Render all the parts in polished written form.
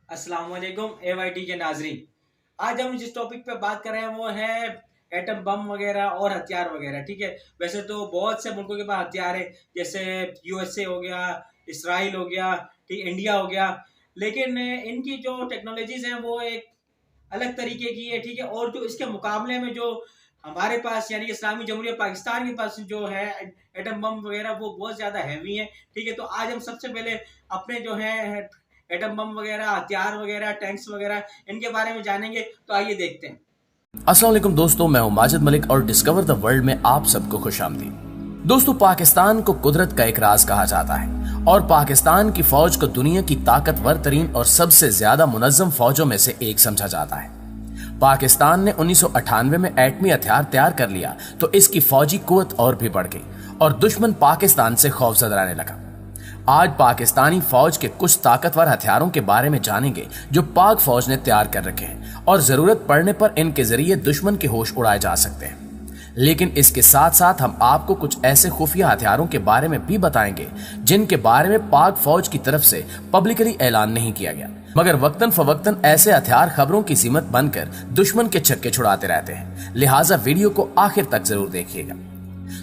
अस्सलाम वालेकुम AYT के नाजरीन। आज हम जिस टॉपिक पे बात कर रहे हैं वो है एटम बम वगैरह और हथियार वगैरह। ठीक है, वैसे तो बहुत से मुल्कों के पास हथियार है, जैसे USA हो गया, इसराइल हो गया, ठीक, इंडिया हो गया। लेकिन इनकी जो टेक्नोलॉजीज हैं वो एक अलग तरीके की है। ठीक है, और जो इसके मुकाबले में जो हमारे पास यानी इस्लामी जमहूरियत पाकिस्तान के पास जो है एटम बम वगैरह वो बहुत ज्यादा हैवी है। ठीक है, तो आज हम सबसे पहले अपने जो है एटम बम वगैरह, हथियार वगैरह, टैंक्स वगैरह, इनके बारे में जानेंगे। तो आइए देखते हैं। अस्सलाम वालेकुम दोस्तों, मैं हूं माजिद मलिक और डिस्कवर द वर्ल्ड में आप सबको खुशामदीद। दोस्तों, पाकिस्तान को कुदरत का एक राज कहा जाता है और पाकिस्तान की फौज को दुनिया की ताकतवर तरीन और सबसे ज्यादा मुनज्जम फौजों में से एक समझा जाता है। पाकिस्तान ने 1998 में एटमी हथियार तैयार कर लिया तो इसकी फौजी कुव्वत और भी बढ़ गई और दुश्मन पाकिस्तान से खौफजदा रहने लगा। आज पाकिस्तानी फौज के कुछ ताकतवर हथियारों के बारे में जानेंगे जो पाक फौज ने तैयार कर रखे हैं और जरूरत पड़ने पर इनके जरिए दुश्मन के होश उड़ाए जा सकते हैं। लेकिन इसके साथ साथ हम आपको कुछ ऐसे खुफिया हथियारों के बारे में भी बताएंगे जिनके बारे में पाक फौज की तरफ से पब्लिकली ऐलान नहीं किया गया, मगर वक्तन फवक्तन ऐसे हथियार खबरों की जिम्मत बनकर दुश्मन के छक्के छुड़ाते रहते हैं। लिहाजा वीडियो को आखिर तक जरूर देखिएगा।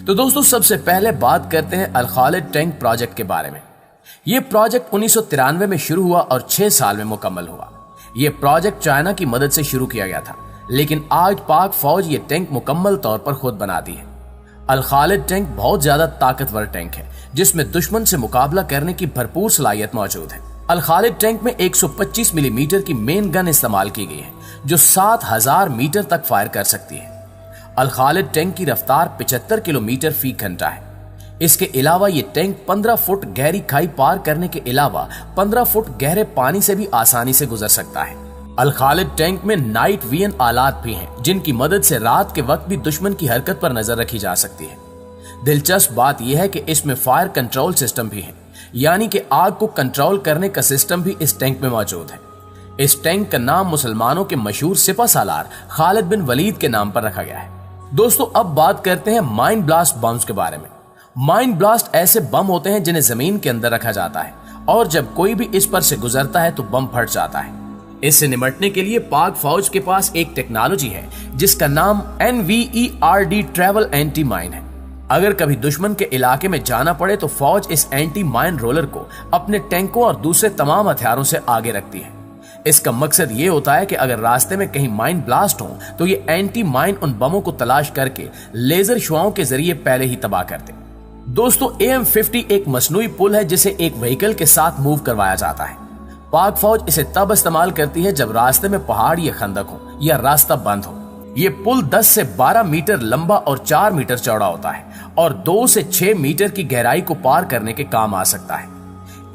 तो दोस्तों, सबसे पहले बात करते हैं अल खालिद टैंक प्रोजेक्ट के बारे में। यह प्रोजेक्ट 1993 में शुरू हुआ और 6 साल में मुकम्मल हुआ। यह प्रोजेक्ट चाइना की मदद से शुरू किया गया था, लेकिन आज पाक फौज ये टैंक मुकम्मल तौर पर खुद बनाती है। अल खालिद टैंक बहुत ज्यादा ताकतवर टैंक है जिसमें दुश्मन से मुकाबला करने की भरपूर सलाहियत मौजूद है। अल खालिद टैंक में 125 मिलीमीटर की मेन गन इस्तेमाल की गई है जो 7000 मीटर तक फायर कर सकती है। अल खालिद टैंक की रफ्तार 75 किलोमीटर फी घंटा है। इसके अलावा ये टैंक 15 फुट गहरी खाई पार करने के अलावा 15 फुट गहरे पानी से भी आसानी से गुजर सकता है। अल खालिद टैंक में नाइट विजन आलात भी हैं जिनकी मदद से रात के वक्त भी दुश्मन की हरकत पर नजर रखी जा सकती है। दिलचस्प बात यह है कि इसमें फायर कंट्रोल सिस्टम भी है, यानी कि आग को कंट्रोल करने का सिस्टम भी इस टैंक में मौजूद है। इस टैंक का नाम मुसलमानों के मशहूर सिपह सालार खालिद बिन वलीद के नाम पर रखा गया है। दोस्तों, अब बात करते हैं माइंड ब्लास्ट बम्स के बारे में। माइंड ब्लास्ट ऐसे बम होते हैं जिन्हें जमीन के अंदर रखा जाता है और जब कोई भी इस पर से गुजरता है तो बम फट जाता है। इससे निपटने के लिए पाक फौज के पास एक टेक्नोलॉजी है जिसका नाम NVERD ट्रैवल एंटी माइन है। अगर कभी दुश्मन के इलाके में जाना पड़े तो फौज इस एंटी माइन रोलर को अपने टैंकों और दूसरे तमाम हथियारों से आगे रखती है। इसका मकसद ये होता है कि अगर रास्ते में कहीं माइन ब्लास्ट हो तो ये एंटी माइन उन बमों को तलाश करके लेजर शुआओं के जरिए पहले ही तबाह कर दे। दोस्तों, AM50 एक मसनूई पुल है जिसे एक व्हीकल के साथ मूव करवाया जाता है। पाक फौज इसे तब इस्तेमाल करती है जब रास्ते में पहाड़ या खंदक हो या रास्ता बंद हो। ये पुल 10 से 12 मीटर लंबा और 4 मीटर चौड़ा होता है और 2 से 6 मीटर की गहराई को पार करने के काम आ सकता है।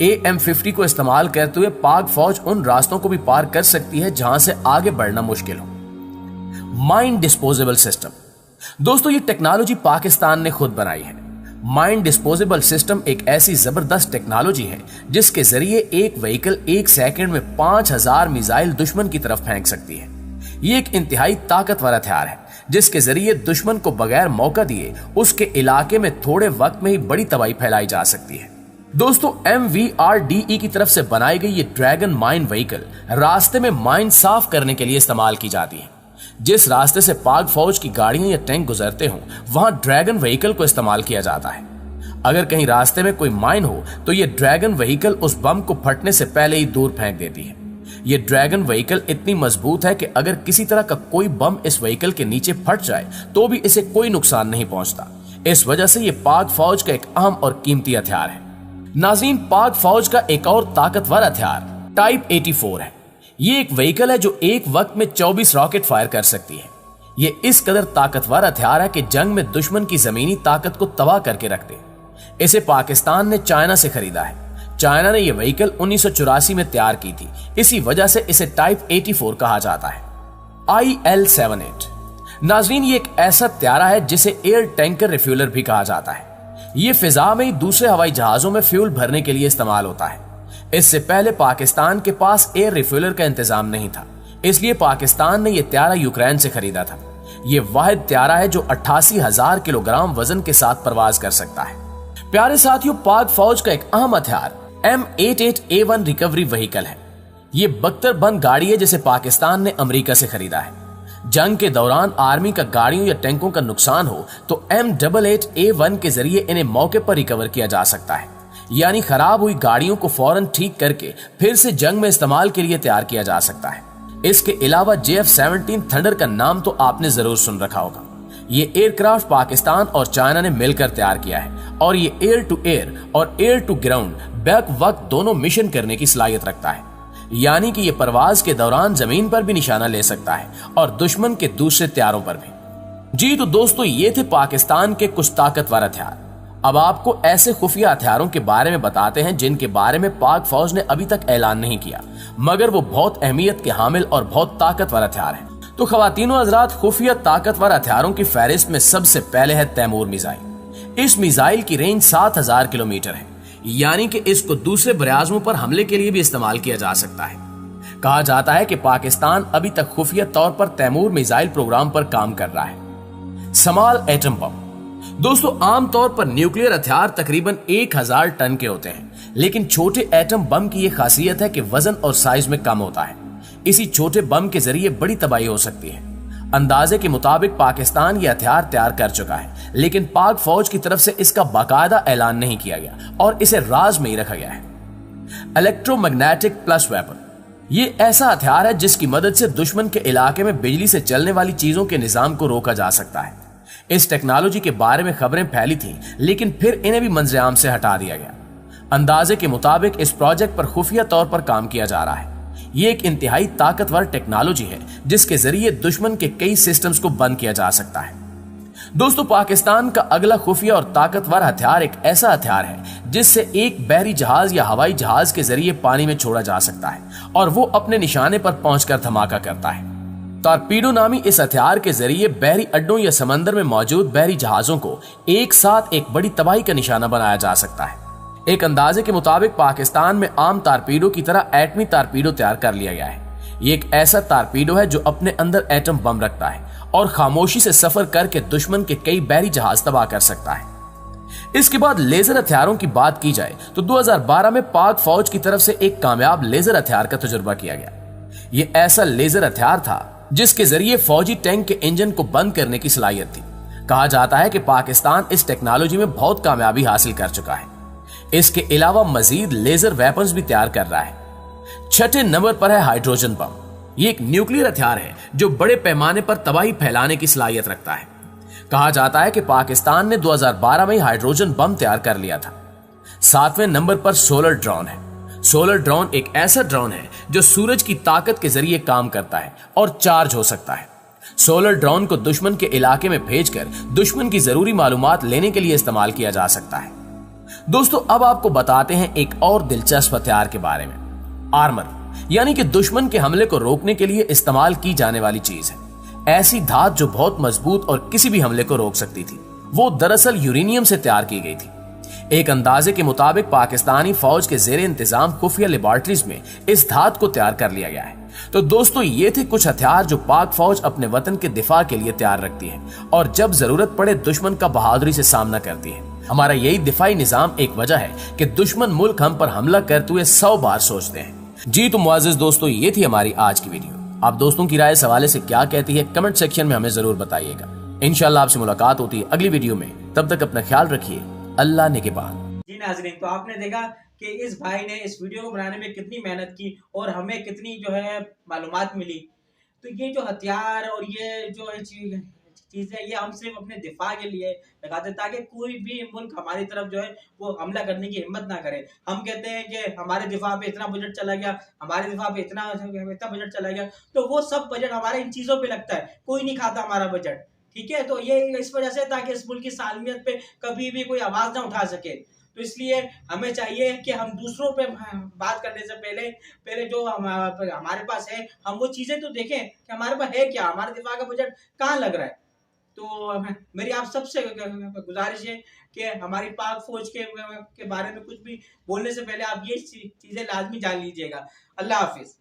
AM50 को इस्तेमाल करते हुए पाक फौज उन रास्तों को भी पार कर सकती है जहां से आगे बढ़ना मुश्किल हो। Mine disposable system. दोस्तों, ये टेक्नोलॉजी पाकिस्तान ने खुद बनाई है। माइन डिस्पोजेबल सिस्टम एक ऐसी जबरदस्त टेक्नोलॉजी है जिसके जरिए एक व्हीकल 1 सेकंड में 5000 मिसाइल दुश्मन की तरफ फेंक सकती है। ये एक इंतहाई ताकतवर हथियार है जिसके जरिए दुश्मन को बगैर मौका दिए उसके इलाके में थोड़े वक्त में ही बड़ी तबाही फैलाई जा सकती है। दोस्तों, MVRDE की तरफ से बनाई गई ये ड्रैगन माइन व्हीकल रास्ते में माइन साफ करने के लिए इस्तेमाल की जाती है। जिस रास्ते से पाक फौज की गाड़ियां या टैंक गुजरते हों वहां ड्रैगन व्हीकल को इस्तेमाल किया जाता है। अगर कहीं रास्ते में कोई माइन हो तो यह ड्रैगन व्हीकल उस बम को फटने से पहले ही दूर फेंक देती है। यह ड्रैगन व्हीकल इतनी मजबूत है कि अगर किसी तरह का कोई बम इस व्हीकल के नीचे फट जाए तो भी इसे कोई नुकसान नहीं पहुंचता। इस वजह से यह पाक फौज का एक अहम और कीमती हथियार है। नाज़रीन, पाक फौज का एक और ताकतवर हथियार टाइप 84 है। ये एक व्हीकल है जो एक वक्त में 24 रॉकेट फायर कर सकती है। ये इस कदर ताकतवर हथियार है कि जंग में दुश्मन की जमीनी ताकत को तबाह करके रख दे। इसे पाकिस्तान ने चाइना से खरीदा है। चाइना ने यह व्हीकल 1984 में तैयार की थी, इसी वजह से इसे टाइप 84 कहा जाता है। IL-78। नाज़रीन, ये एक ऐसा हथियार है जिसे एयर टैंकर रिफ्यूलर भी कहा जाता है। ये फिजा में ही दूसरे हवाई जहाजों में फ्यूल भरने के लिए इस्तेमाल होता है। इससे पहले पाकिस्तान के पास एयर रिफ्यूलर का इंतजाम नहीं था, इसलिए पाकिस्तान ने यह त्यारा यूक्रेन से खरीदा था। यह वाहिद त्यारा है जो 88,000 किलोग्राम वजन के साथ परवाज कर सकता है। प्यारे साथियों, पाक फौज का एक अहम हथियार M88A1 रिकवरी व्हीकल है। ये बख्तरबंद गाड़ी है जिसे पाकिस्तान ने अमेरिका से खरीदा है। जंग के दौरान आर्मी का गाड़ियों या टैंकों का नुकसान हो तो M88A1 के जरिए इन्हें मौके पर रिकवर किया जा सकता है, यानी खराब हुई गाड़ियों को फौरन ठीक करके फिर से जंग में इस्तेमाल के लिए तैयार किया जा सकता है। इसके अलावा JF-17 थंडर का नाम तो आपने जरूर सुन रखा होगा। ये एयरक्राफ्ट पाकिस्तान और चाइना ने मिलकर तैयार किया है और ये एयर टू एयर और एयर टू ग्राउंड बैक वक्त दोनों मिशन करने की सलाहियत रखता है, यानी कि ये परवाज के दौरान जमीन पर भी निशाना ले सकता है और दुश्मन के दूसरे तैयारों पर भी। जी तो दोस्तों, ये थे पाकिस्तान के कुछ ताकतवर हथियार। अब आपको ऐसे खुफिया हथियारों के बारे में बताते हैं जिनके बारे में पाक फौज ने अभी तक ऐलान नहीं किया, मगर वो बहुत अहमियत के हामिल और बहुत ताकतवर हथियार हैं। तो खवातीनो हजरात, खुफिया ताकतवर हथियारों की फहरिस्त में सबसे पहले है तैमूर मिसाइल। इस मिसाइल की रेंज 7000 किलोमीटर है, यानी कि इसको दूसरे बराज़मों पर हमले के लिए भी इस्तेमाल किया जा सकता है। कहा जाता है कि पाकिस्तान अभी तक खुफिया तौर पर तैमूर मिसाइल प्रोग्राम पर काम कर रहा है। Small atom bomb. दोस्तों, आमतौर पर न्यूक्लियर हथियार तकरीबन 1000 टन के होते हैं, लेकिन छोटे एटम बम की यह खासियत है कि वजन और साइज में कम होता है। इसी छोटे बम के जरिए बड़ी तबाही हो सकती है। अंदाजे के मुताबिक पाकिस्तान ये हथियार तैयार कर चुका है, लेकिन पाक फौज की तरफ से इसका बाकायदा ऐलान नहीं किया गया और इसे राज में ही रखा गया है। Electromagnetic plus weapon. ये ऐसा हथियार है जिसकी मदद से दुश्मन के इलाके में बिजली से चलने वाली चीजों के निजाम को रोका जा सकता है। इस टेक्नोलॉजी के बारे में खबरें फैली थीं, लेकिन फिर इन्हें भी मंजर-ए-आम से हटा दिया गया। अंदाजे के मुताबिक इस प्रोजेक्ट पर खुफिया तौर पर काम किया जा रहा है। ये एक इंतहाई ताकतवर टेक्नोलॉजी है जिसके जरिए दुश्मन के कई सिस्टम्स को बंद किया जा सकता है। दोस्तों, पाकिस्तान का अगला खुफिया और ताकतवर हथियार एक ऐसा हथियार है जिससे एक बहरी जहाज या हवाई जहाज के जरिए पानी में छोड़ा जा सकता है और वो अपने निशाने पर पहुंचकर धमाका करता है। टॉर्पीडो नामी इस हथियार के जरिए बहरी अड्डों या समंदर में मौजूद बहरी जहाजों को एक साथ एक बड़ी तबाही का निशाना बनाया जा सकता है। एक अंदाजे के मुताबिक पाकिस्तान में आम टारपीडो की तरह एटमी टारपीडो तैयार कर लिया गया है। ये एक ऐसा टारपीडो है जो अपने अंदर एटम बम रखता है और खामोशी से सफर करके दुश्मन के कई बहरी जहाज तबाह कर सकता है। इसके बाद लेजर हथियारों की बात की जाए तो 2012 में पाक फौज की तरफ से एक कामयाब लेजर हथियार का तजुर्बा किया गया। ये ऐसा लेजर हथियार था जिसके जरिए फौजी टैंक के इंजन को बंद करने की सलाहियत थी। कहा जाता है कि पाकिस्तान इस टेक्नोलॉजी में बहुत कामयाबी हासिल कर चुका है। इसके अलावा मजीद लेजर वेपन्स भी तैयार कर रहा है। छठे नंबर पर है हाइड्रोजन बम। ये एक न्यूक्लियर हथियार है जो बड़े पैमाने पर तबाही फैलाने की सलाहियत रखता है। कहा जाता है कि पाकिस्तान ने 2012 में हाइड्रोजन बम तैयार कर लिया था। सातवें नंबर पर सोलर ड्रोन है। सोलर ड्रोन एक ऐसा ड्रोन है जो सूरज की ताकत के जरिए काम करता है और चार्ज हो सकता है। सोलर ड्रोन को दुश्मन के इलाके में भेजकर दुश्मन की जरूरी मालूमात लेने के लिए इस्तेमाल किया जा सकता है। दोस्तों, अब आपको बताते हैं एक और दिलचस्प हथियार के बारे में। आर्मर, यानी कि दुश्मन के हमले को रोकने के लिए इस्तेमाल की जाने वाली चीज है। ऐसी धात जो बहुत मजबूत और किसी भी हमले को रोक सकती थी। वो दरअसल यूरेनियम से तैयार की गई थी। एक अंदाजे के मुताबिक पाकिस्तानी फौज के जेर इंतजाम खुफिया लेबोरेटरीज में इस धात को तैयार कर लिया गया है। तो दोस्तों, ये थे कुछ हथियार जो पाक फौज अपने वतन के दिफा के लिए तैयार रखती है और जब जरूरत पड़े दुश्मन का बहादुरी से सामना करती है। हमारा यही दिफाई निजाम एक वजह है कि दुश्मन मुल्क हम पर हमला करते हुए 100 बार सोचते हैं। जी तो मुआज़िज़ दोस्तों, ये थी हमारी आज की वीडियो। आप दोस्तों की राय इस हवाले से क्या कहती है, कमेंट सेक्शन में हमें जरूर बताइएगा। इंशाल्लाह आपसे मुलाकात होती है अगली वीडियो में। तब तक अपना ख्याल रखिए। अल्लाह निगहबान। जी नाज़रीन, तो आपने देखा कि इस भाई ने इस वीडियो को बनाने में कितनी मेहनत की और हमें कितनी जो है मालूमात मिली। तो ये जो हथियार और ये जो है चीजें, ये हम सिर्फ अपने दिफा के लिए लगाते ताकि कोई भी मुल्क हमारी तरफ जो है वो हमला करने की हिम्मत ना करे। हम कहते हैं कि हमारे दिफा पे इतना बजट चला गया, हमारे दिफा पे इतना बजट चला गया, तो वो सब बजट हमारे इन चीजों पे लगता है। कोई नहीं खाता हमारा बजट, ठीक है। तो ये इस वजह से ताकि इस मुल्क की सालमियत पे कभी भी कोई आवाज ना उठा सके। तो इसलिए हमें चाहिए कि हम दूसरों पे बात करने से पहले जो हमारे पास है हम वो चीजें तो देखें कि हमारे पास है क्या, हमारे दिफा का बजट कहाँ लग रहा है। तो मेरी आप सबसे गुजारिश है कि हमारी पाक फौज के बारे में कुछ भी बोलने से पहले आप ये चीजें लाजमी जान लीजिएगा। अल्लाह हाफिज।